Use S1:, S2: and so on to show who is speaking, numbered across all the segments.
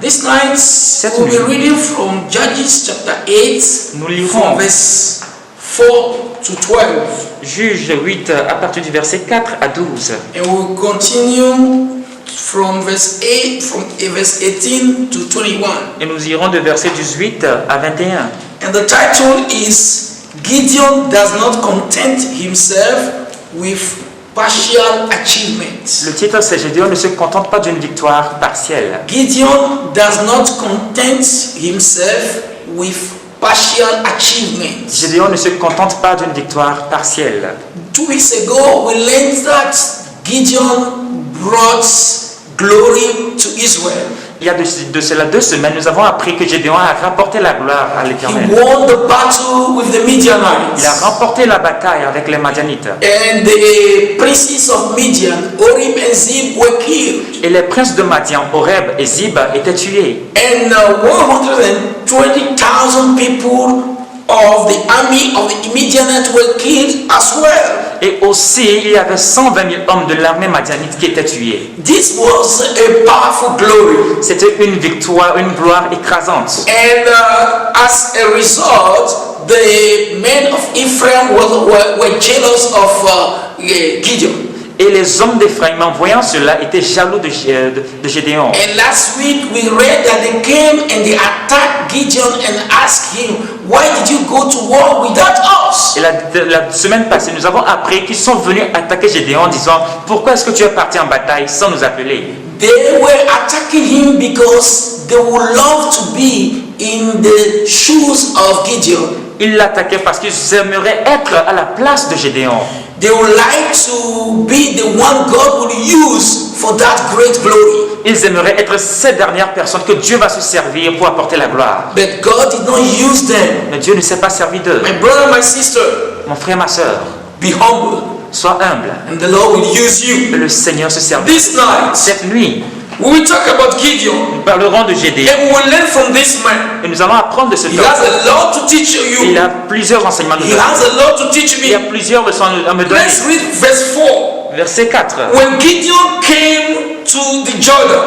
S1: This night we'll be reading from Judges chapter 8
S2: nous lirons
S1: from verse 4 to 12.
S2: Juge 8 à partir du verset 4 à 12.
S1: And we'll continue from verse 18 to 21.
S2: Et nous irons de verset 18 à 21.
S1: And the title is Gideon does not content himself with partial achievement.
S2: Le titre c'est Gédéon ne se contente pas d'une victoire partielle.
S1: Gideon does not content himself with partial achievement.
S2: Gédéon ne se contente pas d'une victoire partielle.
S1: 2 weeks ago, we learned that Gideon brought glory to Israel.
S2: Il y a de cela 2 semaines, nous avons appris que Gédéon a rapporté la gloire à
S1: He
S2: l'Éternel.
S1: won the battle with the Midianites.
S2: Il a remporté la bataille avec les Madianites.
S1: And the princes of Midian, Oreb and Zeb, were killed.
S2: Et les princes de Madian, Oreb et Zib, étaient tués.
S1: And 120,000 people of the army of the Midianites were killed as well.
S2: Et aussi, il y avait 120 000 hommes de l'armée madianite qui étaient tués.
S1: This was a powerful glory.
S2: C'était une victoire, une gloire écrasante.
S1: And as a result, the men of Ephraim were jealous of Gideon.
S2: Et les hommes d'Éphraïm, en voyant cela, étaient jaloux de Gédéon.
S1: And last week we read that they came and they attacked Gideon and asked him, "Why did you go to war without us?"
S2: Et la semaine passée, nous avons appris qu'ils sont venus attaquer Gédéon en disant « Pourquoi est-ce que tu es parti en bataille sans nous appeler ?»
S1: They were attacking him because they would love to be in the shoes of Gideon.
S2: Ils l'attaquaient parce qu'ils aimeraient être à la place de Gédéon.
S1: They would like to be the one God would use for that great glory.
S2: Ils aimeraient être ces dernières personnes que Dieu va se servir pour apporter la gloire.
S1: But God did not use them.
S2: Mais Dieu ne s'est pas servi d'eux.
S1: My brother, my sister,
S2: Mon frère, ma soeur,
S1: be humble,
S2: sois humble.
S1: and the Lord will use
S2: Et
S1: you.
S2: le Seigneur se servira.
S1: This night,
S2: Cette nuit,
S1: we will talk about Gideon,
S2: nous parlerons de Gédéon.
S1: and we will learn from this man.
S2: Et nous allons apprendre de ce
S1: He
S2: temps.
S1: has a lot to teach
S2: Il
S1: you.
S2: a plusieurs enseignements à nous
S1: He
S2: donner.
S1: has a lot to teach
S2: Il y a
S1: me.
S2: plusieurs leçons à me donner.
S1: Let's read verse 4.
S2: Verset 4.
S1: When Gideon came to the Jordan,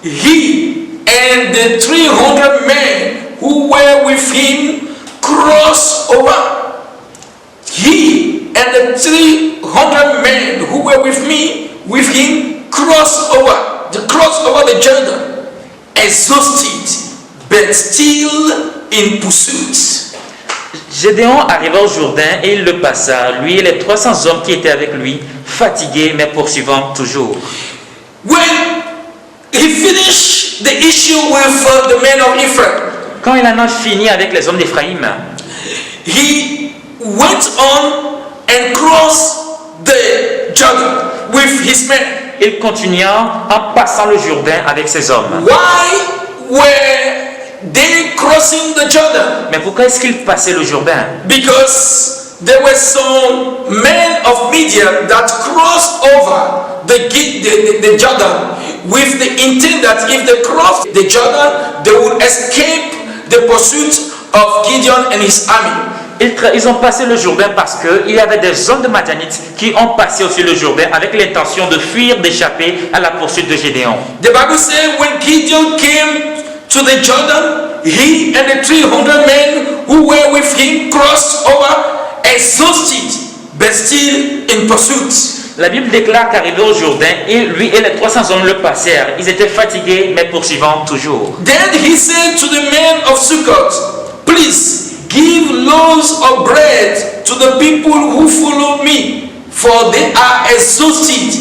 S1: he and the 300 men who were with him crossed over. He and the 300 men who were with him crossed over the Jordan, exhausted, but still in pursuit.
S2: Gédéon arriva au Jourdain et il le passa, lui et les 300 hommes qui étaient avec lui, fatigués mais poursuivant toujours.
S1: When he finished the issue with the men of Ephraim,
S2: Quand il en a fini avec les hommes d'Éphraïm,
S1: he went on and crossed the Jordan with his men.
S2: il continua en passant le Jourdain avec ses hommes.
S1: Why were they crossing the Jordan?
S2: Mais pourquoi est-ce qu'il passait le Jourdain?
S1: Because there were some men of Midian that crossed over the Jordan with the intent that if they crossed the Jordan, they would escape the pursuit of Gideon and his army.
S2: Ils ont passé le Jourdain parce qu'il y avait des hommes de Madianites qui ont passé aussi le Jourdain avec l'intention de fuir, d'échapper à la poursuite de Gédéon.
S1: The Bible says when Gideon came to the Jordan, he and the 300 men who were with him crossed over, exhausted, but still in pursuit.
S2: La Bible déclare qu'arrivé au Jourdain, lui et les 300 hommes le passèrent. Ils étaient fatigués mais poursuivant toujours.
S1: Then he said to the men of Sukkot, "Please give loaves of bread to the people who follow me, for they are exhausted,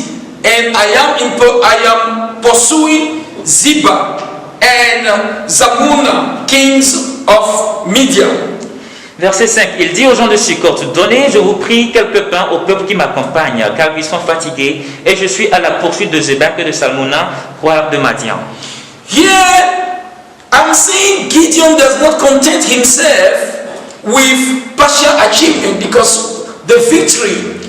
S1: and I am pursuing Ziba and Zamuna, kings of Midian."
S2: Verset 5, il dit aux gens de Sukkot, donnez, je vous prie, quelques pains au peuple qui m'accompagne, car ils sont fatigués, et je suis à la poursuite de Zéba et de Salmona, roi de Madian.
S1: Here, I'm saying Gideon does not content himself with partial achievement, because the victory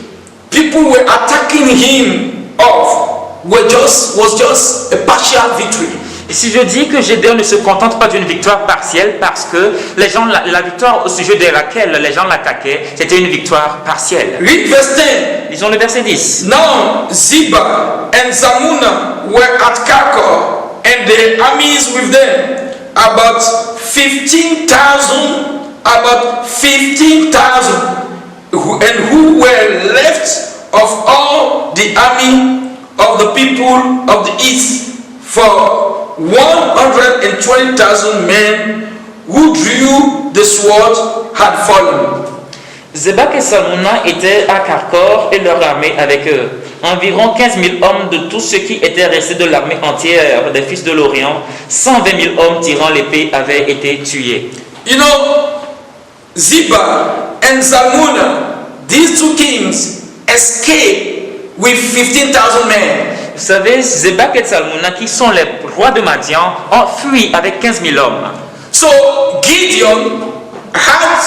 S1: people were attacking him of was just a partial victory.
S2: Et si je dis que Gédéon ne se contente pas d'une victoire partielle parce que les gens, la victoire au sujet de laquelle les gens l'attaquaient, c'était une victoire partielle.
S1: Read verse 10.
S2: Lisons le verset 10.
S1: Now Ziba and Zamuna were at Karkor, and the armies with them, about 15,000, and who were left of all the army of the people of the east, for 120,000 men who drew the sword had fallen.
S2: Zébak et Salmuna étaient à Karkor et leur armée avec eux. Environ 15 000 hommes de tous ceux qui étaient restés de l'armée entière des fils de l'Orient, 120 000 hommes tirant l'épée avaient été tués.
S1: You know, Ziba and Zalmunna, these two kings, escaped with 15,000 men.
S2: Vous savez, Zébak et Salmuna, qui sont les rois de Madian, ont fui avec 15 000 hommes.
S1: So Gideon had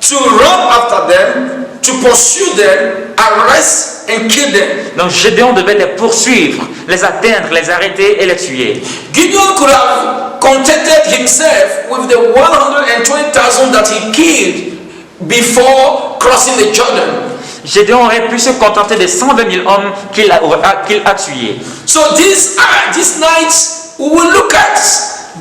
S1: to run after them, to pursue them, arrest and kill them.
S2: Donc Gédéon devait les poursuivre, les atteindre, les arrêter et les tuer.
S1: Gideon could have contented himself with the 120,000 that he killed before crossing the Jordan.
S2: Gédéon aurait pu se contenter des 120 000 hommes qu'il a tués.
S1: So this night we will look at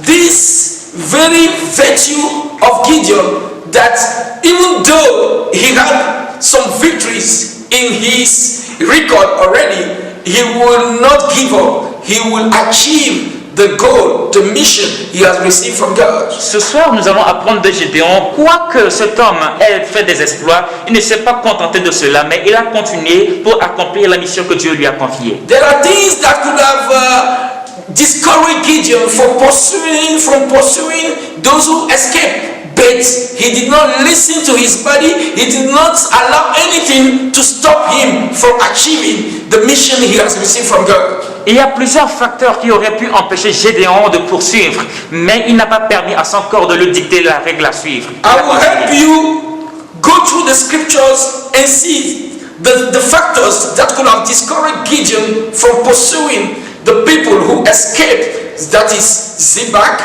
S1: this very virtue of Gideon, that even though he had some victories in his record already, he will not give up. He will achieve the goal, the mission he has received from God.
S2: Ce soir, nous allons apprendre de Gédéon, quoique cet homme ait fait des exploits, il ne s'est pas contenté de cela, mais il a continué pour accomplir la mission que Dieu lui a confiée.
S1: There are things that could have discouraged Gideon from pursuing those who escaped. But he did not listen to his body. He did not allow anything to stop him from achieving the mission he has received from God.
S2: Il y a plusieurs facteurs qui auraient pu empêcher Gédéon de poursuivre, mais il n'a pas permis à son corps de lui dicter la règle à suivre.
S1: I will help you go through the scriptures and see the factors that could have discouraged Gideon from pursuing the people who escaped. That is Zebak,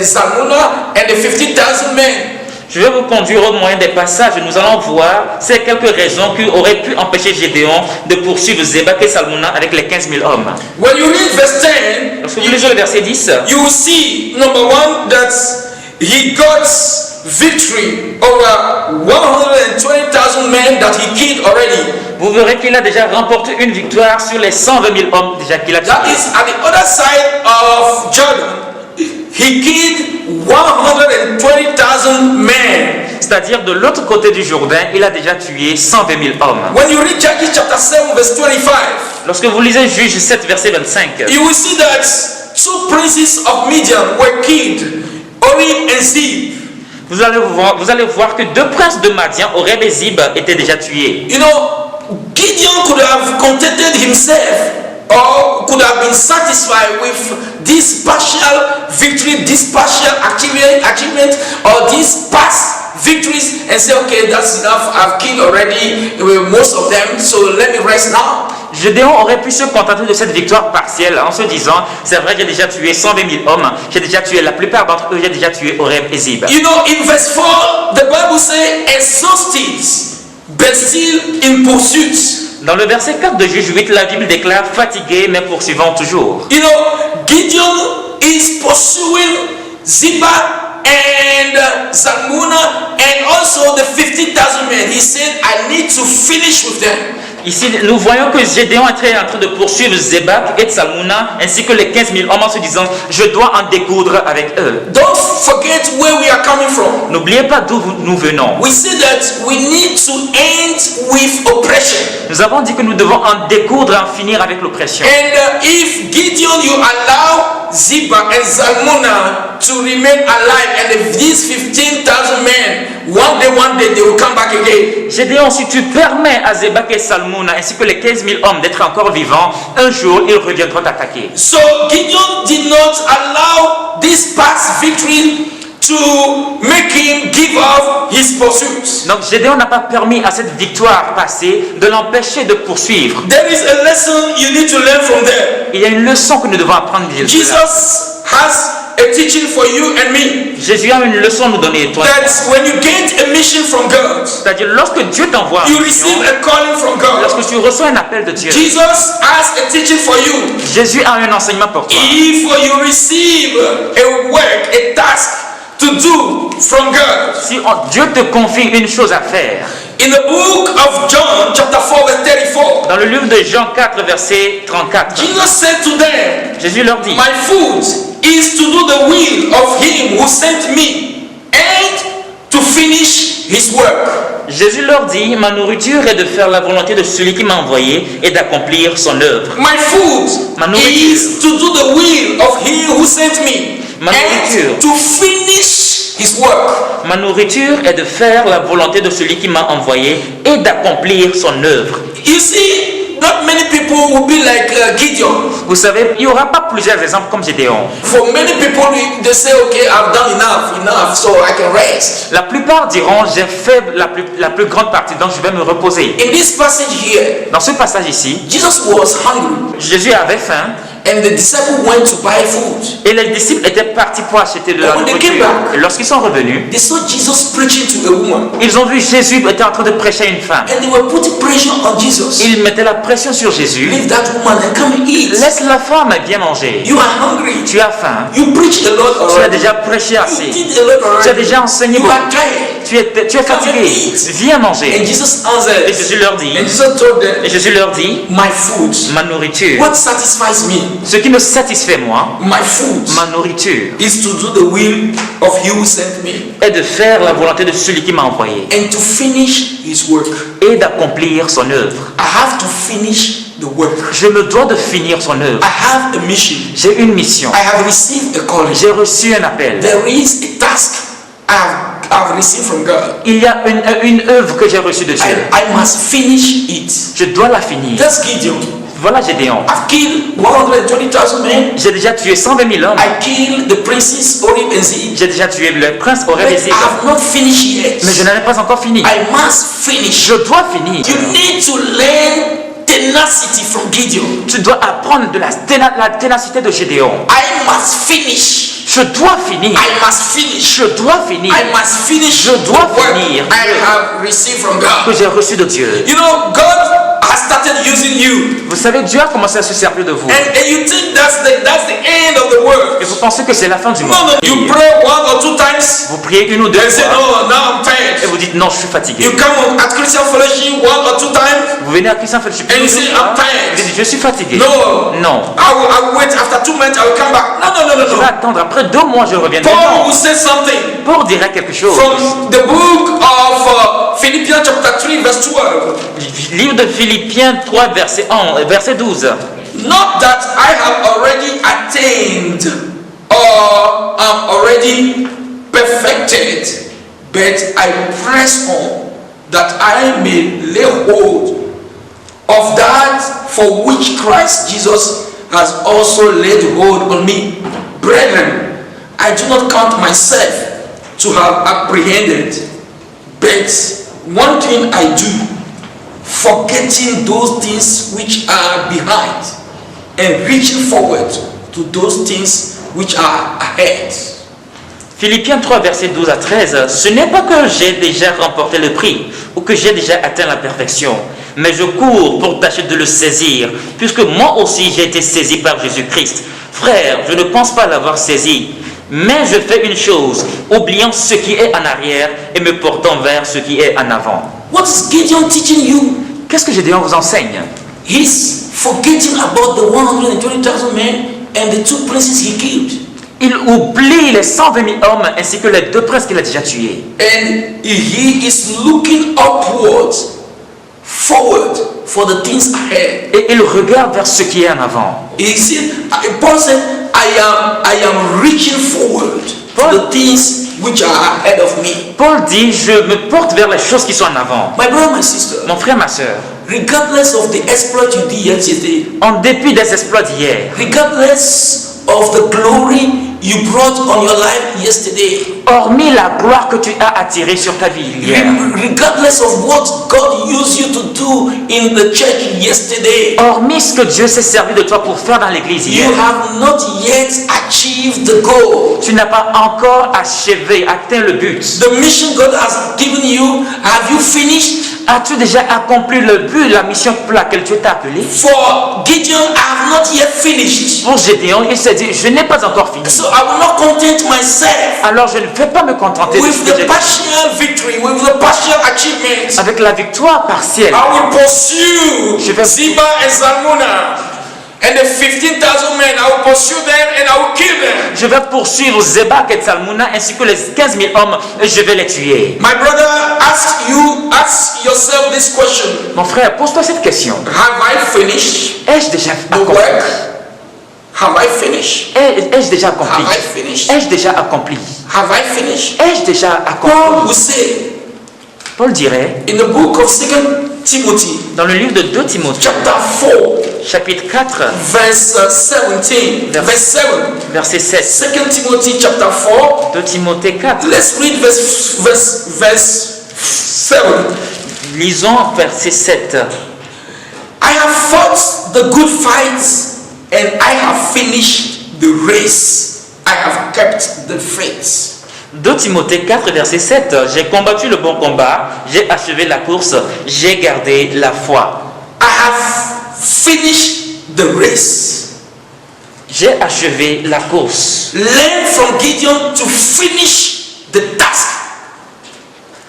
S1: Zalmunna, and the 15,000 men.
S2: Je vais vous conduire au moyen des passages et nous allons voir ces quelques raisons qui auraient pu empêcher Gédéon de poursuivre Zébak et Salmuna avec les 15 000 hommes.
S1: When you read verse 10,
S2: lorsque vous lisez le verset 10,
S1: you will see, number one, that he got victory over 120,000 men that he killed already.
S2: Vous verrez qu'il a déjà remporté une victoire sur les 120 000 hommes déjà qu'il a tués.
S1: That is at the other side of Jordan. He killed 120,000 men.
S2: C'est-à-dire de l'autre côté du Jourdain, il a déjà tué 120 000 hommes.
S1: When you read Judges chapter 7 verse 25,
S2: lorsque vous lisez Juge 7 verset 25,
S1: you will see that two princes of Midian were killed, Oreb and Zeb.
S2: Vous allez voir que deux princes de Madian, Oreb et Zeb, étaient déjà tués.
S1: You know, Gideon could have contented himself or could have been satisfied with this partial victory, this partial achievement, or these past victories and say, okay, that's enough, I've killed already most of them, so let me rest now.
S2: Gédéon aurait pu se contenter de cette victoire partielle en se disant, c'est vrai, j'ai déjà tué 120 000 hommes, j'ai déjà tué la plupart d'entre eux, j'ai déjà tué Oreb et Zeb.
S1: You know, in verse 4, the Bible says, exhausted, but still in pursuit.
S2: Dans le verset 4 de Juge 8, la Bible déclare fatigué mais poursuivant toujours.
S1: You know, Gideon is pursuing Ziba and Zalmunna and also the 15,000 men. He said, I need to finish with them.
S2: Ici, nous voyons que Gédéon est en train de poursuivre Zébak et Salmuna ainsi que les 15 000 hommes en se disant, je dois en découdre avec eux.
S1: Don't forget where we are coming from.
S2: N'oubliez pas d'où nous venons.
S1: We say that we need to end with oppression.
S2: Nous avons dit que nous devons en découdre, en finir avec l'oppression.
S1: And if Gideon, you allow Ziba and Zalmunna to remain alive, and if these 15,000 men, one day they will come back again.
S2: Gédéon, si tu permets à Zébak et Salmuna ainsi que les 15 000 hommes d'être encore vivants, un jour ils reviendront t'attaquer.
S1: So Gideon did not allow this past victory to make him give up his pursuits.
S2: Donc Gédéon n'a pas permis à cette victoire passée de l'empêcher de poursuivre.
S1: There is a lesson you need to learn from there.
S2: Il y a une leçon que nous devons apprendre de cela.
S1: Jesus has a teaching for you and me.
S2: Jésus a une leçon à nous donner, toi.
S1: That when you get a mission from God,
S2: C'est-à-dire, lorsque Dieu t'envoie
S1: you
S2: une mission,
S1: receive a calling from God.
S2: lorsque tu reçois un appel de Dieu,
S1: Jesus has a teaching for you.
S2: Jésus a un enseignement pour toi.
S1: If you receive a work, a task to do from God.
S2: Si Dieu te confie une chose à faire,
S1: In the book of John, chapter 4, verse 34,
S2: dans le livre de Jean 4, verset 34,
S1: Jesus said to them,
S2: Jésus leur dit,
S1: my food is to do the will of him who sent me and to finish his work.
S2: Jésus leur dit, ma nourriture est de faire la volonté de celui qui m'a envoyé et d'accomplir son œuvre.
S1: My food
S2: Ma nourriture.
S1: is to do the will of him who sent me
S2: Ma nourriture.
S1: and to finish his work.
S2: Ma nourriture est de faire la volonté de celui qui m'a envoyé et d'accomplir son œuvre.
S1: You see, not many people will be like Gideon.
S2: Vous savez, il n'y aura pas plusieurs exemples comme Gédéon.
S1: For many people, they say, okay, I've done enough, so I can rest.
S2: La plupart diront, j'ai fait la plus grande partie, donc je vais me reposer.
S1: In this passage here,
S2: Dans ce passage ici,
S1: Jesus was hungry,
S2: Jésus avait faim
S1: and the disciples went to buy food.
S2: et les disciples étaient partis pour acheter de la
S1: When they came
S2: nourriture.
S1: back,
S2: Et lorsqu'ils sont revenus,
S1: They saw Jesus preaching to a woman,
S2: ils ont vu Jésus était en train de prêcher à une femme.
S1: and they were putting pressure on Jesus.
S2: Ils mettaient la pression sur Jésus.
S1: Leave that woman and come and eat.
S2: Laisse la femme bien manger.
S1: You are hungry.
S2: Tu as faim.
S1: You preached a lot
S2: Tu as
S1: already.
S2: déjà prêché
S1: You
S2: assez.
S1: did a lot
S2: Tu as
S1: already.
S2: déjà enseigné
S1: You
S2: beaucoup.
S1: are tired.
S2: Tu es fatigué. Viens
S1: And
S2: manger.
S1: Jesus
S2: Et
S1: answered.
S2: Jésus leur dit,
S1: And Jesus told them,
S2: et Jésus leur dit,
S1: my food,
S2: ma nourriture,
S1: what satisfies me,
S2: ce qui me satisfait moi,
S1: my food
S2: ma nourriture,
S1: is to do the will of he who sent me
S2: est de faire la volonté de celui qui m'a envoyé
S1: and to finish his work.
S2: et d'accomplir son œuvre.
S1: I have to finish the work.
S2: Je me dois de finir son œuvre.
S1: I have a mission.
S2: J'ai une mission.
S1: I have received a calling.
S2: J'ai reçu un appel.
S1: There is a task I've received from God.
S2: Il y a une œuvre que j'ai reçue de Dieu.
S1: I must finish it.
S2: Je dois la finir.
S1: That's Gideon.
S2: Voilà Gédéon.
S1: I've killed 120,000 men.
S2: J'ai déjà tué 120 000 hommes.
S1: I killed the princes Orib and Zeeb.
S2: J'ai déjà tué le prince
S1: But
S2: Oreb et
S1: I
S2: Zéb.
S1: have not finished yet.
S2: Mais je n'en ai pas encore fini.
S1: I must finish.
S2: Je dois finir.
S1: You need to learn tenacity from Gideon.
S2: Tu dois apprendre de la ténacité de Gédéon.
S1: I must finish.
S2: Je dois finir.
S1: I must finish.
S2: Je dois finir.
S1: I must finish
S2: Je dois
S1: the work
S2: finir.
S1: I have received from
S2: Que
S1: God.
S2: j'ai reçu de Dieu.
S1: You know, God has started using you.
S2: Vous savez, Dieu a commencé à se servir de vous.
S1: And you think that's the end of the work.
S2: Et vous pensez que c'est la fin du
S1: No,
S2: monde.
S1: no, you pray 1 or 2 times
S2: Vous priez une ou deux
S1: and say,
S2: fois.
S1: no, now I'm
S2: Et
S1: tired.
S2: vous dites non, je suis fatigué.
S1: You come at Christian Fellowship 1 or 2 times.
S2: Vous venez à Christian Fellowship.
S1: And you say, I'm tired.
S2: Vous dites je suis fatigué.
S1: No.
S2: Non.
S1: I will wait after 2 months, I will come back. No.
S2: Je vais attendre. Après 2 mois, je reviendrai.
S1: Paul
S2: Non.
S1: will say something
S2: Paul dirait quelque chose.
S1: from the book of Philippians chapter 3 verse 12.
S2: Livre de Philippiens 3, verset 12.
S1: Not that I have already attained or am already perfected, but I press on that I may lay hold of that for which Christ Jesus has also laid hold on me. Brethren, I do not count myself to have apprehended, but one thing I do, forgetting those things which are behind and reaching forward to those things which are ahead.
S2: Philippiens 3, verset 12 à 13. Ce n'est pas que j'ai déjà remporté le prix ou que j'ai déjà atteint la perfection, mais je cours pour tâcher de le saisir, puisque moi aussi j'ai été saisi par Jésus-Christ. Frère, je ne pense pas l'avoir saisi, mais je fais une chose, oubliant ce qui est en arrière et me portant vers ce qui est en avant.
S1: What is Gideon teaching you?
S2: Qu'est-ce que Gédéon vous enseigne?
S1: He's forgetting about the 120,000 men and the 2 princes he killed.
S2: Il oublie les 120 000 hommes ainsi que les 2 princes qu'il a déjà tués.
S1: And he is looking upwards, forward for the things ahead.
S2: Et il regarde vers ce qui est en avant.
S1: He said, Paul said, I am reaching forward to the things which are ahead of me.
S2: Paul dit, je me porte vers les choses qui sont en avant.
S1: My brother, my sister,
S2: Mon frère, ma soeur,
S1: regardless of the exploit you did yesterday,
S2: en dépit des exploits d'hier,
S1: regardless of the glory you brought on your life yesterday.
S2: Hormis la gloire que tu as attirée sur ta vie hier.
S1: Regardless of what God used you to do in the church yesterday.
S2: Hormis ce que Dieu s'est servi de toi pour faire dans l'église hier.
S1: You have not yet achieved the goal.
S2: Tu n'as pas encore achevé, atteint le but.
S1: The mission God has given you, have you finished?
S2: As-tu déjà accompli le but, la mission pour laquelle tu t'es appelé?
S1: For Gideon, I have not yet finished.
S2: Pour Gédéon, il s'est dit, je n'ai pas encore fini.
S1: So I will not content myself.
S2: Alors je ne vais pas me contenter de ce
S1: With
S2: que
S1: the
S2: j'ai
S1: partial victory, with the partial achievement.
S2: avec la victoire partielle.
S1: I will pursue
S2: Je vais-
S1: Ziba and Zalmunna and the 15,000 men. I will pursue them and I will kill them.
S2: Je vais poursuivre Zebak et Salmouna ainsi que les 15 000 hommes et je vais les tuer.
S1: My brother, ask yourself this question.
S2: Mon frère, pose-toi cette question.
S1: Have I finished
S2: Ai-je déjà
S1: the
S2: accompli?
S1: work? Have I finished?
S2: Ai-je déjà accompli?
S1: Have I finished?
S2: Ai-je déjà accompli?
S1: Have I finished?
S2: Ai-je déjà
S1: Paul
S2: accompli?
S1: will say
S2: Paul dirait
S1: in the book of 2 Timothy,
S2: dans le livre de 2 Timothée,
S1: chapter 4,
S2: chapitre 4,
S1: verse 17, verse 7.
S2: verset 7.
S1: 2 Timothy chapter 4.
S2: 2 Timothée 4.
S1: Let's read verse 7.
S2: Lisons verset 7.
S1: I have fought the good fight and I have finished the race. I have kept the faith.
S2: 2 Timothée 4, verset 7. J'ai combattu le bon combat, j'ai achevé la course, j'ai gardé la foi.
S1: I have finished the race.
S2: J'ai achevé la course.
S1: Learn from Gideon to finish the task.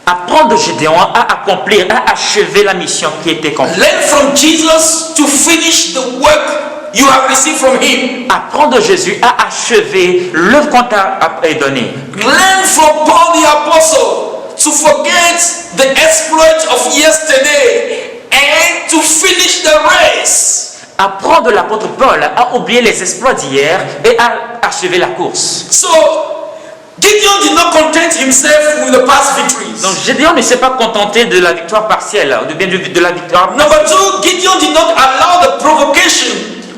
S2: Apprendre de Gédéon à accomplir, à achever la mission qui était confiée.
S1: Learn from Jesus to finish the work you have received from him.
S2: Apprendre de Jésus à achever l'œuvre qu'on t'a donnée.
S1: Learn from Paul the apostle to forget the exploit of yesterday and to finish the race.
S2: Apprendre de l'apôtre Paul à oublier les exploits d'hier et à achever la course.
S1: So, Gideon did not content himself with the past victories.
S2: Donc Gédéon ne s'est pas contenté de la victoire partielle, ou bien de la victoire.
S1: Number two, Gideon did not allow the provocation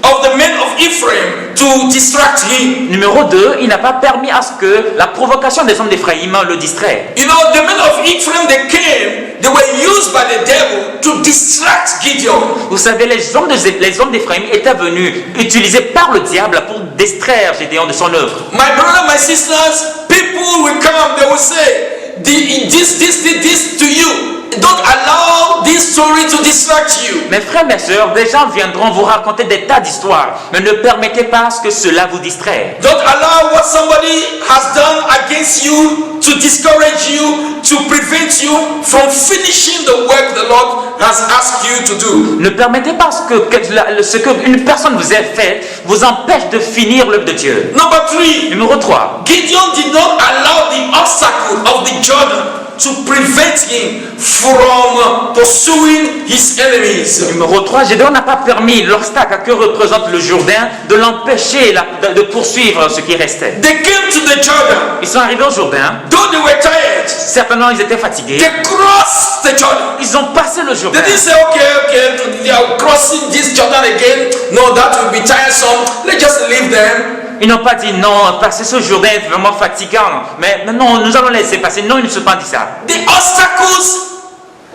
S1: of the men of Ephraim to distract him.
S2: Numéro 2, il n'a pas permis à ce que la provocation des hommes d'Éphraïm le distrait.
S1: You know, the men of Ephraim, they were used by the devil to distract Gideon.
S2: Vous savez, les hommes d'Éphraïm étaient venus utilisés par le diable pour distraire Gédéon de son œuvre.
S1: My brother, my sisters, people will come, they will say, this to you. Don't allow this story to distract you.
S2: Mes frères, mes sœurs, des gens viendront vous raconter des tas d'histoires, mais ne permettez pas à ce que cela vous distraie.
S1: Don't allow what somebody has done against you to discourage you, to prevent you from finishing the work the Lord has asked you to do.
S2: Ne permettez pas ce qu'une personne vous ait fait vous empêche de finir l'œuvre de Dieu.
S1: Number 3,
S2: Numéro 3.
S1: Gideon did not allow the obstacle of the Jordan to prevent him from pursuing his enemies.
S2: Numéro 3, Gédéon n'a pas permis l'obstacle que représente le Jourdain de l'empêcher de poursuivre ce qui restait.
S1: They came to the Jordan.
S2: Ils sont arrivés au Jourdain,
S1: Though they were tired,
S2: certainement ils étaient fatigués,
S1: they crossed the Jordan.
S2: ils ont passé le Jourdain.
S1: They didn't say, okay, they are crossing this Jordan again. No, that will be tiresome. Let's just leave them.
S2: Ils n'ont pas dit non, passer ce Jourdain est vraiment fatigant, mais non, nous allons laisser passer. Non, ils ne se sont pas dit ça.
S1: The obstacles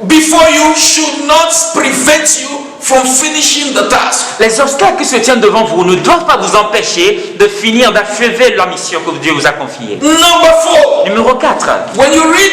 S1: before you should not prevent you from finishing the task.
S2: Les obstacles qui se tiennent devant vous ne doivent pas vous empêcher de finir, d'achever la mission que Dieu vous a confiée.
S1: Number 4,
S2: Numéro 4.
S1: when you read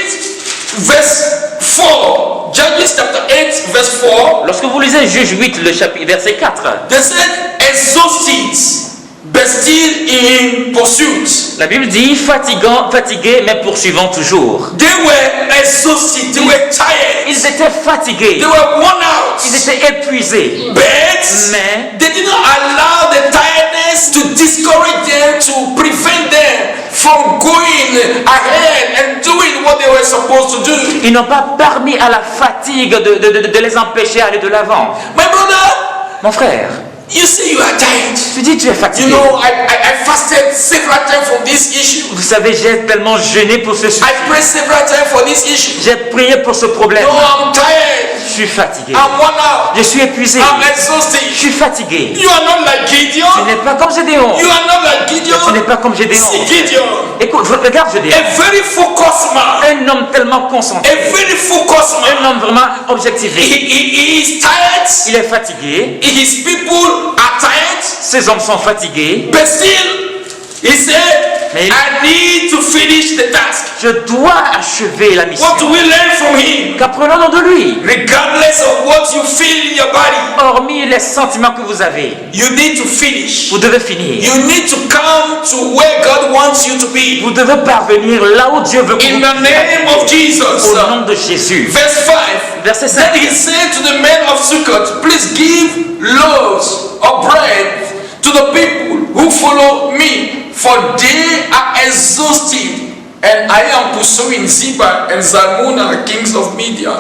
S1: verse 4, Judges chapter 8, verse 4,
S2: Lorsque vous lisez Juge 8, le chapitre, verset 4,
S1: they said, exhausted, but still in pursuit.
S2: la Bible dit fatigués, mais poursuivant toujours.
S1: They were exhausted, they were tired,
S2: Ils étaient fatigués,
S1: they were worn out.
S2: ils étaient épuisés,
S1: But
S2: mais
S1: they did not allow the tiredness to discourage them, to prevent them from going ahead and doing what they were supposed to do.
S2: ils n'ont pas permis à la fatigue de les empêcher d'aller de l'avant.
S1: My brother,
S2: Mon frère,
S1: you say you are tired.
S2: tu dis tu es
S1: You
S2: fatigué.
S1: know, I fasted several times from this this issue.
S2: Vous savez, j'ai tellement jeûné pour ce sujet.
S1: I prayed several times for this issue.
S2: J'ai prié pour ce problème.
S1: No, I'm tired.
S2: Je suis fatigué.
S1: I'm worn out.
S2: Je suis épuisé.
S1: I'm
S2: Je
S1: exhausted.
S2: suis fatigué.
S1: You are not like
S2: Tu
S1: Gideon.
S2: n'es pas comme Gédéon.
S1: You are not like
S2: Tu n'es
S1: Gideon.
S2: pas comme Gédéon.
S1: See Gideon.
S2: Écoute, regarde Gédéon.
S1: A very focused man.
S2: Un homme tellement concentré.
S1: A very focused
S2: Un
S1: man.
S2: homme vraiment objectivé.
S1: He is tired.
S2: Il est fatigué.
S1: His people are tired.
S2: Ces hommes sont fatigués.
S1: But still, he said,
S2: Mais-
S1: I need to finish the task.
S2: Je dois achever la mission.
S1: What do we learn from him?
S2: Qu'apprenons-nous de lui?
S1: Regardless of what you feel in your body,
S2: Hormis les sentiments que vous avez,
S1: you need to finish.
S2: vous devez finir.
S1: You need to come to where God wants you to be.
S2: Vous devez parvenir là où Dieu veut que
S1: In
S2: vous
S1: the name of Jesus.
S2: Au nom de Jésus.
S1: Verse 5.
S2: Verset
S1: Then
S2: 5.
S1: he said to the men of Sukkot, please give loaves of bread to the people who follow me, for they are exhausted, and I am pursuing Ziba and Zalmunna, kings of Midian.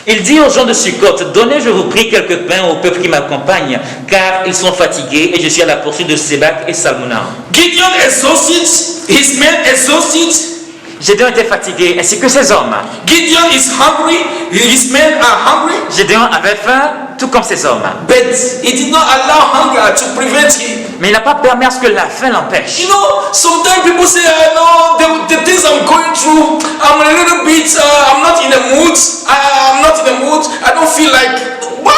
S2: Il dit aux gens de Sukkot, donnez, je vous prie, quelques pains au peuple qui m'accompagne, car ils sont fatigués et je suis à la poursuite de Sébak et Salmuna.
S1: Gideon exhausted, his men exhausted.
S2: Gédéon était fatigué, ainsi que ses hommes.
S1: Gideon is hungry, his men are hungry,
S2: Gédéon avait faim, tout comme ses hommes.
S1: but he did not allow hunger to prevent him.
S2: Mais il n'a pas permis à ce que la faim l'empêche.
S1: You know, sometimes people say, I know the things I'm going through, I'm a little bit, I'm not in the mood, I'm not in the mood, I don't feel like, why,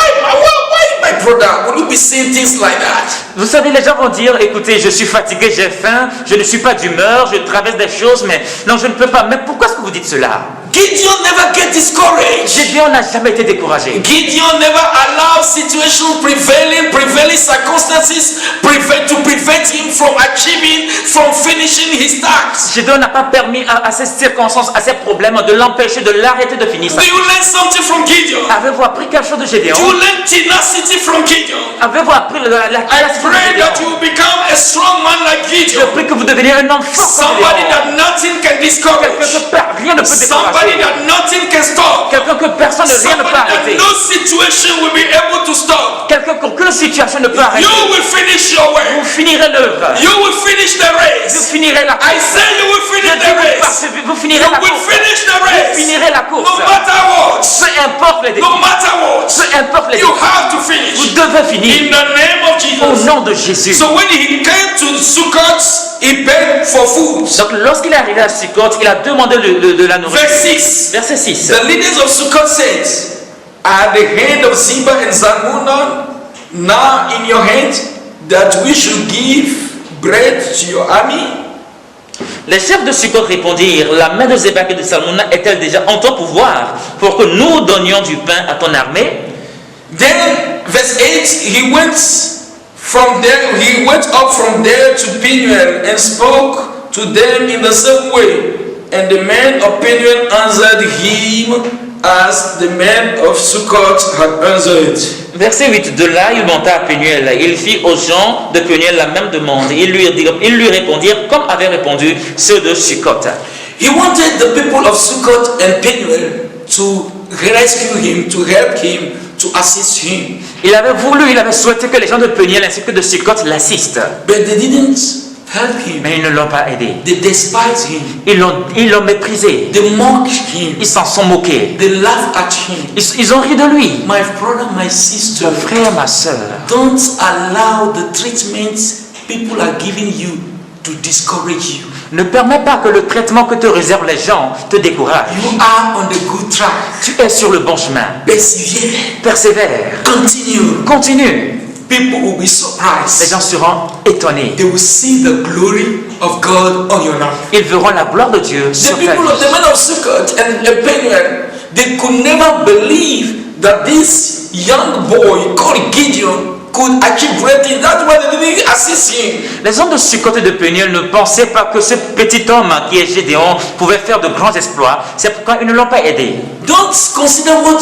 S1: my brother, would you be saying things like that?
S2: Vous savez, les gens vont dire, écoutez, je suis fatigué, j'ai faim, je ne suis pas d'humeur, je traverse des choses, mais non, je ne peux pas. Mais pourquoi est-ce que vous dites cela?
S1: Gideon never get discouraged.
S2: Gédéon n'a jamais été découragé.
S1: Gideon never allowed situations prevailing circumstances to prevent him from achieving, from finishing his task.
S2: Gédéon n'a pas permis à ces circonstances, à ces problèmes, de l'empêcher de l'arrêter de finir
S1: Do
S2: ça.
S1: you learn something from Gideon?
S2: Avez-vous appris quelque chose de Gédéon?
S1: Do you learn tenacity from Gideon?
S2: Avez-vous appris la
S1: I
S2: capacité de
S1: pray that
S2: Gédéon?
S1: you become a strong man like
S2: Je
S1: Gideon.
S2: prie que vous deveniez un homme fort comme
S1: Somebody
S2: Gédéon.
S1: that nothing can
S2: Quelqu'un
S1: discourage.
S2: que rien ne peut
S1: Somebody
S2: décourager.
S1: that nothing can stop.
S2: Quelqu'un que personne ne rien ne peut
S1: Somebody that
S2: arrêter.
S1: no situation will be able to stop.
S2: Quelqu'un qu'aucune situation ne peut arrêter.
S1: You will finish your way.
S2: Vous finirez l'œuvre.
S1: You will finish the
S2: Vous
S1: race.
S2: finirez la
S1: I
S2: course.
S1: say you will
S2: Je
S1: finish
S2: dis,
S1: the
S2: vous
S1: race.
S2: partez- vous
S1: You
S2: finirez la
S1: will
S2: course.
S1: finish the
S2: Vous
S1: race.
S2: finirez la course.
S1: No matter what.
S2: Peu importe les défis.
S1: No matter what.
S2: Peu importe les
S1: You
S2: défis.
S1: have to
S2: Vous
S1: finish.
S2: devez
S1: In
S2: finir.
S1: the name of
S2: Au
S1: Jesus.
S2: nom de Jésus.
S1: So when he came to Sukkot, he begged for food.
S2: Donc lorsqu'il est arrivé à Sukkot, il a demandé de la nourriture.
S1: Verse 6.
S2: Verset 6.
S1: The leaders of Sukkot said, at the hand of Ziba and Zalmunna, now in your hand, that we should give bread to your army?
S2: Les chefs de Sukkot répondirent, la main de Zébak et de Salmuna est-elle déjà en ton pouvoir pour que nous donnions du pain à ton armée?
S1: Then, verse 8, he went up from there to Peniel and spoke to them in the same way. And the men of Peniel answered him as the men of Sukkot had answered.
S2: Verset 8. De là, il monta à Pénuel. Il fit aux gens de Pénuel la même demande. Ils lui répondirent comme avaient répondu ceux de Sukkot.
S1: He wanted the people of Sukkot and Peniel to rescue him, to help him, to assist him.
S2: Il avait souhaité que les gens de Pénuel ainsi que de Sukkot l'assistent.
S1: But they didn't help him.
S2: Mais ils ne l'ont pas aidé.
S1: They despised him.
S2: Ils l'ont méprisé.
S1: They mocked him.
S2: Ils s'en sont moqués.
S1: They laughed at him.
S2: Ils ont ri de lui.
S1: My brother, my sister,
S2: Mon frère, ma soeur,
S1: don't allow the treatment people are giving you to discourage you.
S2: ne permets pas que le traitement que te réservent les gens te décourage.
S1: You are on the good track.
S2: Tu es sur le bon chemin.
S1: Persevere.
S2: Persévère.
S1: Continue.
S2: Continue.
S1: People will be
S2: Les
S1: surprised.
S2: gens seront étonnés.
S1: They will see the glory of God on your life.
S2: Ils verront la gloire de Dieu
S1: The
S2: sur ta
S1: people of
S2: vie.
S1: the men of Sukkot and Peniel, they could never believe that this young boy called Gideon could achieve great things. That's why they didn't assist him.
S2: Les hommes de Sukkot et de Péniel ne pensaient pas que ce petit homme qui est Gédéon pouvait faire de grands exploits. C'est pourquoi ils ne l'ont pas aidé.
S1: Don't consider what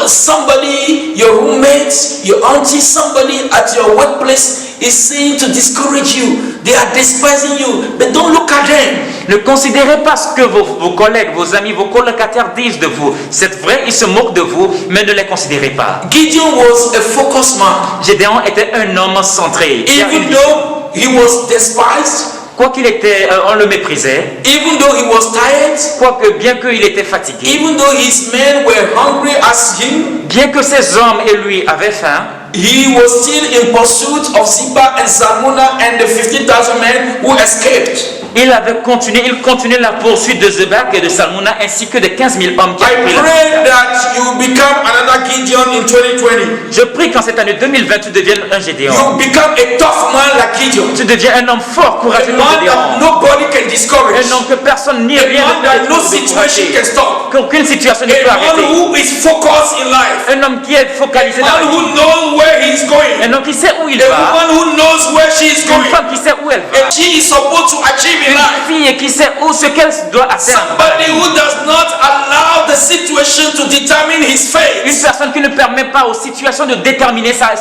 S1: somebody, your roommate, your auntie, somebody at your workplace is saying to discourage you. They are despising you, but don't look at them.
S2: Ne considérez pas ce que vos collègues, vos amis, vos colocataires disent de vous. C'est vrai, ils se moquent de vous, mais ne les considérez pas.
S1: Gideon was a focused man.
S2: Gédéon était un homme centré.
S1: Even though he was despised,
S2: Quoi qu'il était, on le méprisait.
S1: even though he was tired,
S2: Quoique, bien qu'il était fatigué,
S1: even though his men were hungry as him,
S2: bien que ses hommes et lui avaient faim,
S1: he was still in pursuit of Ziba and Salmuna and the 15,000 men who escaped.
S2: il continuait la poursuite de Zebak et de Salmuna ainsi que des 15 000 hommes qui
S1: I
S2: avaient pris la
S1: pray
S2: fuite.
S1: that you become another Gideon in 2020.
S2: Je prie qu'en cette année 2020, tu deviennes un Gédéon.
S1: You become a tough man like Gideon.
S2: Tu deviens un homme fort,
S1: A
S2: courageux comme
S1: man that
S2: Gédéon.
S1: nobody can discourage.
S2: Un homme que personne ni
S1: A
S2: rien
S1: man that
S2: ne
S1: no
S2: peut
S1: situation
S2: décourager.
S1: can stop.
S2: Qu'aucune situation ne peut
S1: A man
S2: arrêter.
S1: who is focused in life.
S2: Un homme qui est focalisé
S1: A
S2: dans la
S1: man
S2: vie.
S1: who knows where he is going.
S2: Un homme qui sait où il
S1: A
S2: va.
S1: woman who knows where she is
S2: Une
S1: going.
S2: femme qui sait où elle va.
S1: And she is supposed to achieve in
S2: Une
S1: life.
S2: fille qui sait où ce qu'elle doit atteindre.
S1: Somebody who does not allow the situation to determine his
S2: Une
S1: fate.
S2: personne qui ne permet pas aux situations de déterminer sa
S1: In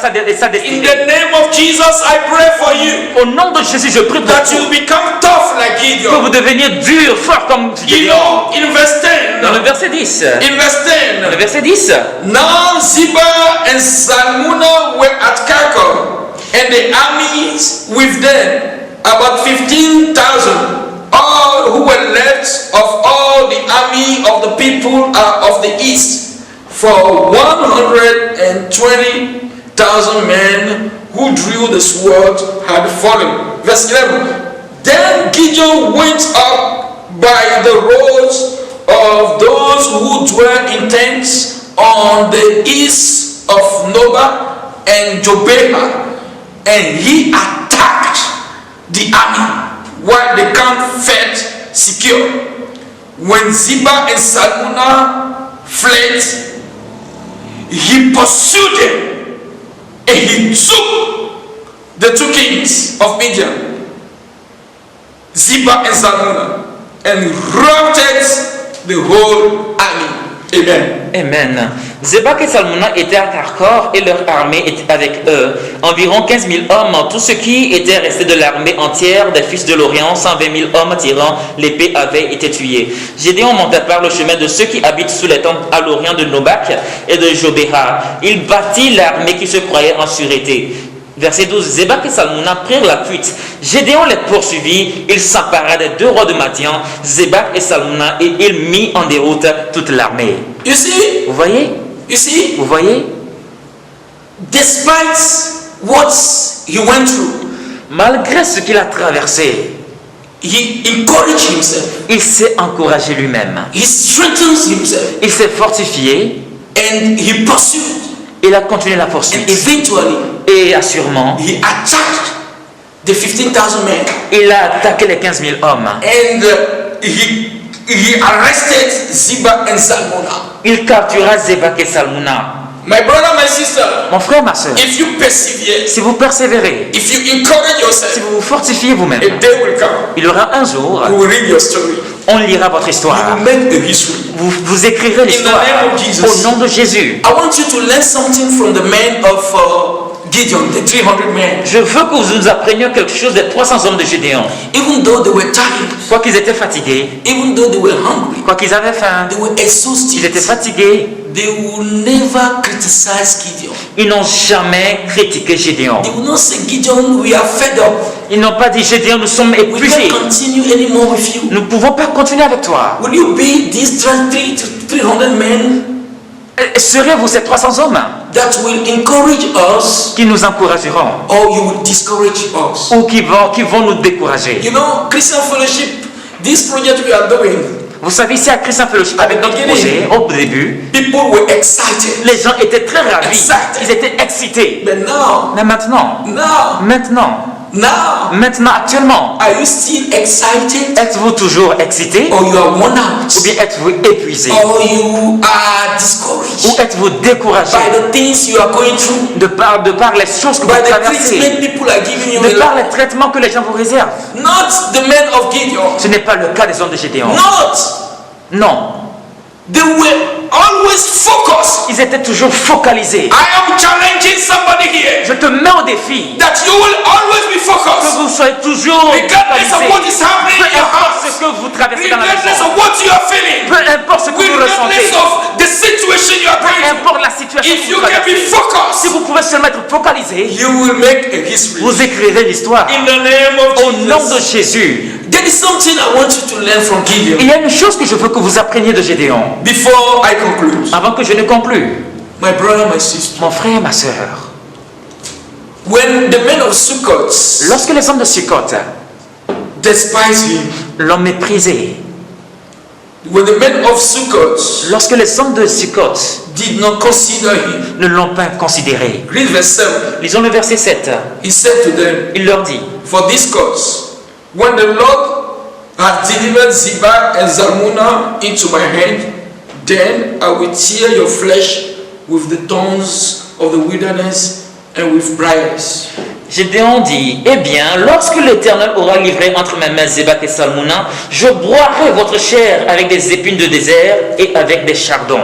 S2: destinée.
S1: the name of Jesus, I pray for you
S2: Au nom de Jésus, je prie pour
S1: that
S2: vous
S1: you become tough like
S2: que vous
S1: Gideon.
S2: deveniez dur, fort comme
S1: You
S2: Gédéon.
S1: know, in verse
S2: Dans le
S1: 10,
S2: verset 10.
S1: in verse
S2: Dans le
S1: 10,
S2: verset 10.
S1: now Ziba and Salmuna were at Karkor, and the armies with them, about 15,000. All who were left of all the army of the people of the east, for 120,000 men who drew the sword had fallen. Verse 11. Then Gideon went up by the roads of those who dwell in tents on the east of Noba and Jobeha, and he attacked the army while the camp felt secure. When Ziba and Salmuna fled, he pursued them and he took the two kings of Midian, Ziba and Salmuna, and routed the whole army. Amen.
S2: Amen. Zebak et Salmuna étaient à Karkor et leur armée était avec eux. Environ 15 000 hommes, tout ce qui était resté de l'armée entière des fils de l'Orient, 120 000 hommes tirant l'épée avaient été tués. Gédéon monta par le chemin de ceux qui habitent sous les tentes à l'Orient de Nobak et de Jobéha. Il battit l'armée qui se croyait en sûreté. Verset 12, Zebak et Salmuna prirent la fuite. Gédéon les poursuivit, il s'empara des deux rois de Madian, Zebak et Salmuna, et il mit en déroute toute l'armée.
S1: You see?
S2: Vous voyez?
S1: You see?
S2: Vous voyez?
S1: Despite what he went through,
S2: Malgré ce qu'il a traversé,
S1: he encouraged himself.
S2: il s'est encouragé lui-même.
S1: He strengthens himself.
S2: Il s'est fortifié,
S1: And he pursued.
S2: il a continué la
S1: And
S2: poursuite.
S1: eventually,
S2: Et assurément,
S1: he attacked the 15,000 men.
S2: il a attaqué les 15 000 hommes.
S1: And he arrested Ziba and Salmuna.
S2: Il captura Zebak et Salmuna.
S1: My brother, my sister,
S2: Mon frère, ma soeur,
S1: if you persevere,
S2: si vous persévérez,
S1: if you encourage
S2: si
S1: yourself,
S2: vous vous fortifiez vous-même,
S1: a day will come.
S2: il y aura un jour,
S1: We will read your story.
S2: on lira votre
S1: You
S2: histoire.
S1: will make a history.
S2: Vous écrirez l'histoire
S1: name of Jesus.
S2: au nom de Jésus.
S1: I want you to learn something from the men of Gideon, the 300 men.
S2: Je veux que vous nous appreniez quelque chose des 300 hommes de Gédéon.
S1: Even though they were tired,
S2: Quoi qu'ils étaient fatigués,
S1: even though they were hungry,
S2: quoi qu'ils avaient faim,
S1: they were
S2: ils étaient
S1: exhausted.
S2: fatigués,
S1: They will never criticize Gideon.
S2: ils n'ont jamais critiqué Gédéon.
S1: They will not say, Gideon, we are fed up.
S2: Ils n'ont pas dit Gédéon, nous sommes
S1: We
S2: épuisés.
S1: can't continue anymore with you.
S2: Nous ne pouvons pas continuer avec toi.
S1: Will you be these 300 men
S2: Serez-vous ces 300 hommes
S1: that will encourage us,
S2: qui nous encourageront
S1: or you will discourage us?
S2: ou qui vont nous décourager?
S1: You know, Christian Fellowship, this project we are doing,
S2: Vous savez, ici à Christian Fellowship, avec notre projet, au début,
S1: people were excited.
S2: les gens étaient très ravis.
S1: Excited.
S2: Ils étaient excités.
S1: But now,
S2: Mais maintenant, maintenant, actuellement,
S1: are you still excited,
S2: êtes-vous toujours excité
S1: or you are worn out,
S2: ou bien êtes-vous épuisé
S1: or you are
S2: ou
S1: discouraged
S2: êtes-vous découragé
S1: by the things you are going through,
S2: de par les choses que vous
S1: by the
S2: traversez,
S1: treatment people are giving you
S2: de
S1: in
S2: par
S1: life?
S2: les traitements que les gens vous réservent?
S1: Not the men of Gideon.
S2: Ce n'est pas le cas des hommes de Gédéon.
S1: Not.
S2: Non,
S1: They were always focused.
S2: ils étaient toujours focalisés.
S1: I am challenging somebody here
S2: Je te mets au défi
S1: that you will always be
S2: que
S1: focused,
S2: vous soyez toujours
S1: regardless of what is
S2: focalisés.
S1: happening
S2: Peu
S1: in your
S2: importe ce
S1: house,
S2: que vous traversez dans la
S1: regardless
S2: maison,
S1: of what you are feeling,
S2: peu importe ce que vous
S1: regardless
S2: ressentez,
S1: of the situation you are
S2: peu
S1: going through.
S2: importe la situation
S1: If
S2: que
S1: you
S2: vous
S1: can be
S2: traversez,
S1: focused,
S2: Si vous pouvez seulement être focalisé,
S1: you will make a history.
S2: vous écrirez l'histoire.
S1: In the name of
S2: Au nom de
S1: Jesus.
S2: Jésus.
S1: There is something I want you to learn from Gideon.
S2: Il y a une chose que je veux que vous appreniez de Gédéon.
S1: Before I conclude,
S2: Avant que je ne conclue.
S1: my brother, my sister,
S2: Mon frère, ma soeur.
S1: when the men of Sukkot
S2: Lorsque les hommes de Sukkot
S1: despised him,
S2: l'ont méprisé.
S1: when the men of Sukkot
S2: Lorsque les hommes de Sukkot
S1: did not consider him,
S2: ne l'ont pas considéré.
S1: read verse 7.
S2: Lisons le verset 7.
S1: He said to them,
S2: Il leur dit,
S1: for this cause, when the Lord has delivered Zebah and Zalmunna into my hand, then I will tear your flesh with the thorns of the wilderness and with briars.
S2: Gédéon dit, eh bien, lorsque l'Éternel aura livré entre mes mains Zébak et Salmouna, je broierai votre chair avec des épines de désert et avec des chardons.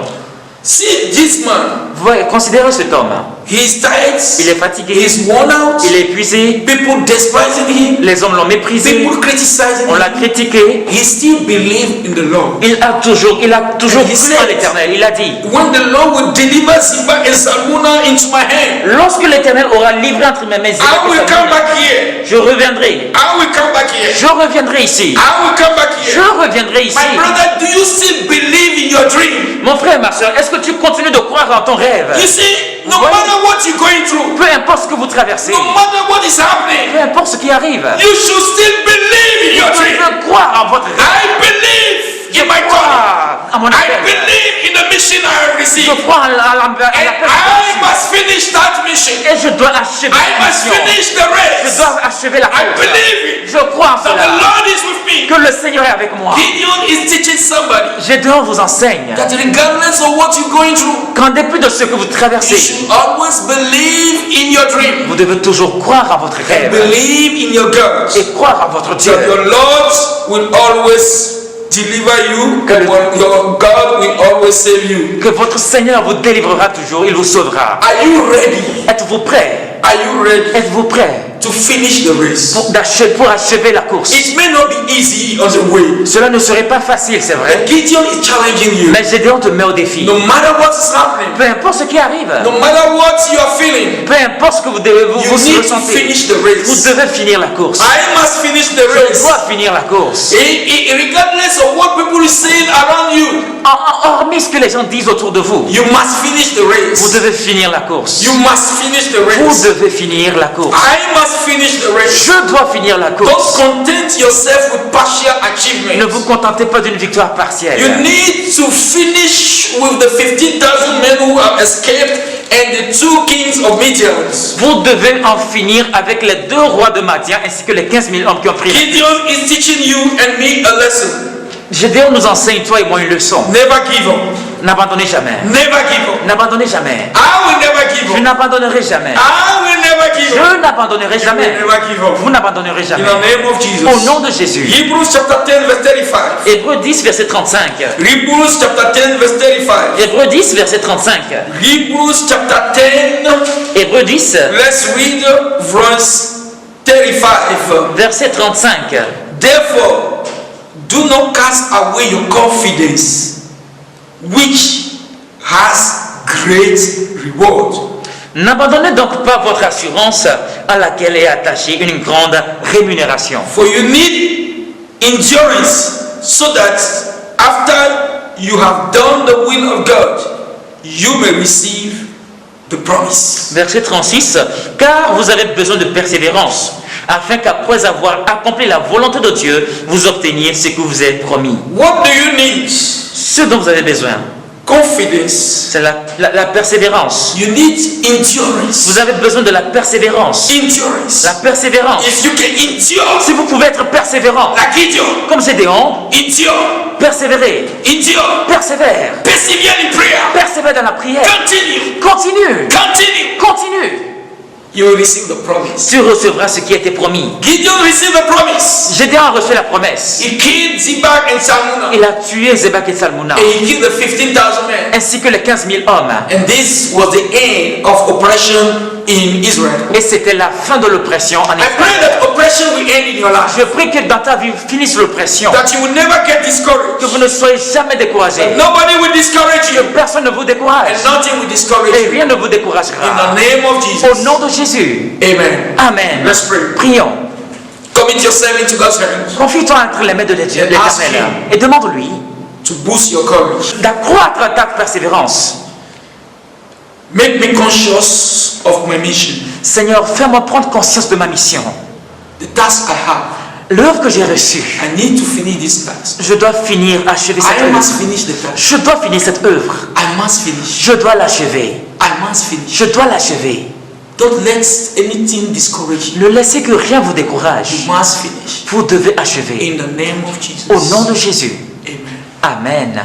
S1: See this man,
S2: Vous voyez, considérez cet homme.
S1: he is tired,
S2: Il est fatigué,
S1: he is worn out,
S2: il est épuisé,
S1: people despising him,
S2: les hommes l'ont méprisé,
S1: people criticizing
S2: on l'a
S1: him.
S2: critiqué.
S1: He still believed in the Lord.
S2: Il a toujours
S1: And he
S2: cru
S1: said,
S2: en l'Éternel. Il a dit,
S1: when the Lord will deliver Zebah and Zalmunna into my hand,
S2: lorsque l'Éternel aura livré entre mes mains Zébak
S1: I
S2: et
S1: will come
S2: Salmouna,
S1: back here.
S2: je reviendrai.
S1: I will come back here.
S2: Je reviendrai ici.
S1: I will come back
S2: Je
S1: here.
S2: reviendrai ici.
S1: My brother, do you still believe in your dream?
S2: Mon frère, ma soeur, est-ce que tu continues de croire en ton rêve?
S1: You see, no
S2: What?
S1: matter what you're going through,
S2: Peu importe ce que vous traversez,
S1: no matter what is happening,
S2: peu importe ce qui arrive,
S1: you should still believe in your
S2: vous
S1: dream.
S2: devez croire en votre rêve.
S1: I believe in my God.
S2: Croire à mon
S1: I
S2: appel.
S1: believe in the mission I have
S2: Je
S1: received.
S2: crois à
S1: And
S2: l'appel
S1: I
S2: que j'ai
S1: must finish that mission.
S2: reçu. Et je dois achever
S1: I
S2: la
S1: must
S2: mission.
S1: finish the
S2: Je
S1: race.
S2: dois achever la
S1: I
S2: course.
S1: believe it.
S2: Je crois en
S1: That the
S2: cela.
S1: Lord is with me.
S2: Que le Seigneur est avec moi.
S1: Gideon is teaching somebody
S2: Gédéon vous enseigne
S1: that regardless of what you're going through,
S2: qu'en dépit de ce que vous
S1: you
S2: traversez,
S1: should always believe in your dream.
S2: vous devez toujours croire en votre rêve
S1: Believe in your God.
S2: et croire en votre Dieu.
S1: That your Lord will always deliver you.
S2: Que
S1: And
S2: le-
S1: your God will always save you.
S2: Que votre Seigneur vous délivrera toujours, il vous sauvera.
S1: Are you ready?
S2: Êtes-vous prêt?
S1: Are you ready
S2: Êtes-vous prêt
S1: to finish the race?
S2: pour achever la course?
S1: It may not be easy on the way.
S2: Cela ne serait pas facile, c'est vrai.
S1: But Gideon is challenging you.
S2: Mais Gédéon te met au défi.
S1: No matter what's happening,
S2: Peu importe ce qui arrive,
S1: no matter what you are feeling,
S2: peu importe ce que vous devez
S1: you
S2: vous
S1: need to
S2: ressentez,
S1: finish the
S2: vous
S1: race.
S2: devez finir la course.
S1: I must finish the
S2: Je
S1: race.
S2: dois finir la course.
S1: Regardless of what people are saying around you,
S2: Hormis ce que les gens disent autour de vous,
S1: you must finish the
S2: vous
S1: race.
S2: devez finir la course.
S1: You must finish the
S2: Vous
S1: race.
S2: devez finir la course.
S1: I must finish the race.
S2: Je dois finir la
S1: Don't
S2: course.
S1: content yourself with partial
S2: Ne
S1: achievement.
S2: vous contentez pas d'une victoire
S1: You
S2: partielle.
S1: need to finish with the 15,000 men who have escaped and the 2 kings of Midian.
S2: Vous devez en finir avec les 2 rois de Madian ainsi que les 15 000 hommes qui ont pris.
S1: Gideon is teaching you and me a lesson.
S2: Gédéon nous enseigne, toi et moi, une leçon.
S1: Never give up.
S2: N'abandonnez jamais.
S1: Never give up.
S2: N'abandonnez jamais.
S1: I will never give
S2: Je
S1: up.
S2: n'abandonnerai jamais.
S1: I will never give up.
S2: Je n'abandonnerai
S1: I will
S2: jamais.
S1: never give up.
S2: Vous n'abandonnerez
S1: In
S2: jamais.
S1: the name of
S2: Au
S1: Jesus.
S2: nom de Jésus.
S1: Hebrews chapter 10 verse 35.
S2: Hébreux 10, verset 35.
S1: Hebrews chapter 10 verse 35.
S2: Hébreux 10, verset 35.
S1: Hebrews chapter 10.
S2: Hébreux 10,
S1: Let's read verse 35.
S2: verset 35.
S1: Therefore, do not cast away your confidence, which has great reward.
S2: N'abandonnez donc pas votre assurance à laquelle est attachée une grande rémunération.
S1: For you need endurance, so that after you have done the will of God, you may receive the promise.
S2: Verset 36. Car vous avez besoin de persévérance, afin qu'après avoir accompli la volonté de Dieu, vous obteniez ce que vous est promis.
S1: What do you need?
S2: Ce dont vous avez besoin,
S1: Confidence.
S2: c'est la persévérance.
S1: You need endurance.
S2: Vous avez besoin de la persévérance.
S1: Endurance.
S2: La persévérance.
S1: If you can endure,
S2: Si vous pouvez être persévérant,
S1: like Gideon,
S2: comme Gédéon,
S1: endure,
S2: persévérer,
S1: endure,
S2: persévère,
S1: persevere in prayer,
S2: persévère dans la prière,
S1: continue,
S2: continue,
S1: continue.
S2: continue.
S1: You will receive the promise.
S2: Tu recevras ce qui a été promis.
S1: Gideon received the promise.
S2: Gédéon a reçu la promesse.
S1: He killed Zebak and Salmunna,
S2: Il a tué Zébak et Salmouna,
S1: and he killed the 15,000 men.
S2: ainsi que les 15 000 hommes.
S1: And this was the end of Operation in Israel.
S2: Et c'était la fin de l'oppression en
S1: I pray
S2: Israël.
S1: that oppression will end in your life.
S2: Je prie que dans ta vie finisse l'oppression,
S1: That you will never get
S2: que
S1: discouraged.
S2: vous ne soyez jamais découragés,
S1: Nobody will discourage
S2: que
S1: you.
S2: personne ne vous décourage,
S1: And nothing will discourage
S2: et
S1: you.
S2: rien ne vous
S1: In
S2: découragera.
S1: the name of
S2: Au
S1: Jesus.
S2: nom de Jésus.
S1: Amen.
S2: Amen.
S1: Let's pray.
S2: Prions.
S1: Commit yourself into God's hands
S2: Confie-toi entre les mains de Dieu,
S1: And ask
S2: l'Éternel,
S1: him.
S2: et demande-lui
S1: to boost your courage.
S2: d'accroître ta persévérance.
S1: Make me conscious of my mission,
S2: Seigneur, fais-moi prendre conscience de ma mission.
S1: the task I have.
S2: L'œuvre que j'ai reçue,
S1: I need to finish this task.
S2: je dois finir, achever cette
S1: I must
S2: œuvre.
S1: finish the task.
S2: Je dois finir cette œuvre.
S1: I must finish.
S2: Je dois l'achever.
S1: I must finish.
S2: Je dois l'achever.
S1: Don't let anything discourage you.
S2: Ne laissez que rien vous décourage.
S1: You must finish.
S2: Vous devez achever.
S1: In the name of Jesus.
S2: Au nom de Jésus.
S1: Amen.
S2: Amen.